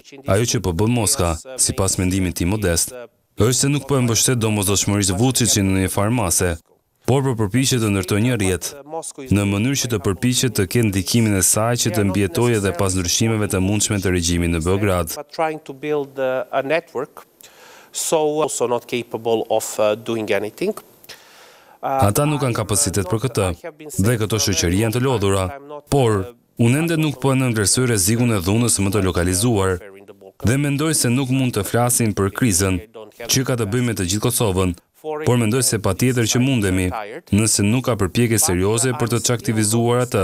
Kosovës. Ajo që po bën Moska, sipas mendimit tim modest, është se nuk po e mbështet domosdoshmërisht Vučićin në një farë mase, por po përpiqet të ndërtojë një rrjet, në mënyrë që të përpiqet të ketë ndikimin e saj që të mbijetojë edhe pas ndryshimeve të mundshme të regjimit në Beograd. Ata nuk kanë kapacitet për këtë, dhe këto shoqëri janë të lodhura, por unë ende nuk po e nënvlerësoj rrezikun e dhunës më të lokalizuar, dhe mendoj se nuk mund të flasim për krizën që ka të bëjë me të gjithë Kosovën, por mendoj se patjetër që mundemi, nëse nuk ka përpjekje serioze për të çaktivizuar atë,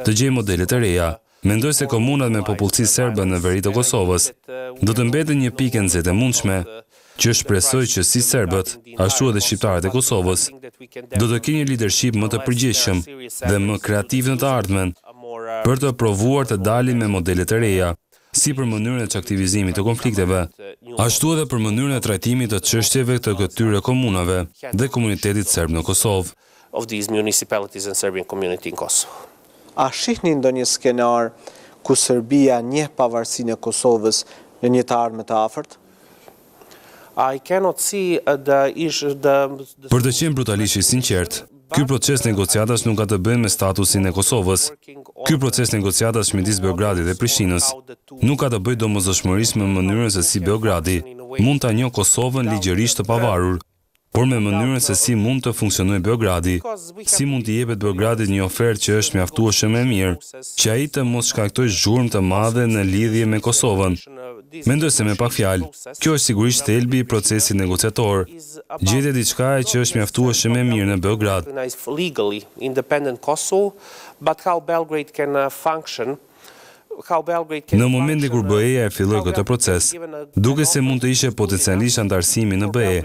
të gjejë modele të reja. Mendoj se komunat me popullsi serbe në veri të Kosovës do të mbeten një pikë nxehtë e mundshme, që shpresoj që si serbët, ashtu edhe shqiptarët e Kosovës, do të kenë një leadership më të përgjegjshëm dhe më kreativ në të ardhmen, për të provuar të dalin me modele të reja, si për mënyrën e çaktivizimit të konflikteve, ashtu edhe për mënyrën e trajtimit të çështjeve të këtyre komunave dhe komunitetit serb në Kosovë. A shihni ndonjë skenar ku Serbia njeh pavarësinë e Kosovës në një të ardhme të afërt? Për të qenë brutalisht i sinqert, ky proces negociatash nuk ka të bëjë me statusin e Kosovës. Ky proces negociatash midis Beogradit dhe Prishtinës nuk ka të bëjë domosdoshmërisht me mënyrën se si Beogradi mund ta njohë Kosovën ligjërisht të pavarur, por me mënyrën se si mund të funksionojë Beogradi, si mund t'i jepet Beogradit një ofertë që është mjaftueshëm e mirë, që ai të mos shkaktojë zhurmë të madhe në lidhje me Kosovën. Mendoj se me pak fjalë, kjo është sigurisht thelbi i procesit negociator, gjetja diçka që është mjaftueshëm e mirë në Beograd. Në momentin kur BE-ja e filloi këtë proces, duke se mund të ishte potencialisht antarësimi në BE,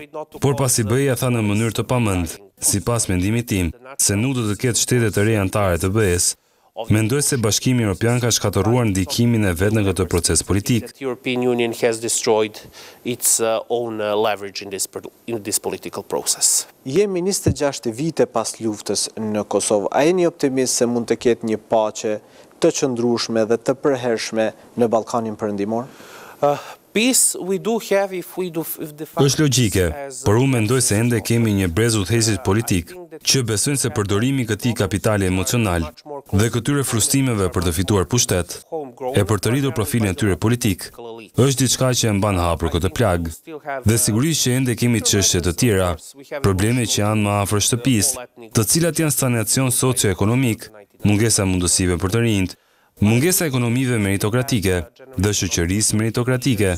por pasi BE-ja tha në mënyrë të pamend, sipas mendimit tim, se nuk do të ketë shtete të reja anëtare të BE-s, mendoj se Bashkimi Evropian ka shkatëruar ndikimin e vet në këtë proces politik. Jemi 26 vite pas luftës në Kosovë. A jeni optimist se mund të ketë një paqe të qëndrueshme dhe të përhershme në Ballkanin Perëndimor? Është logjike, por unë mendoj se ende kemi një brez udhëheqësit politik që besojnë se përdorimi i këtij kapitali emocional dhe këtyre frustimeve për të fituar pushtet e për të rritur profilin e tyre politik është diçka që e mban hapur këtë plagë. Dhe sigurisht që ende kemi çështje të tjera, probleme që janë më afër shtëpisë, të cilat janë stagnacion socio-ekonomik, mungesa e mundësive për të rinjt, mungesa e ekonomive meritokratike dhe shoqërisë meritokratike,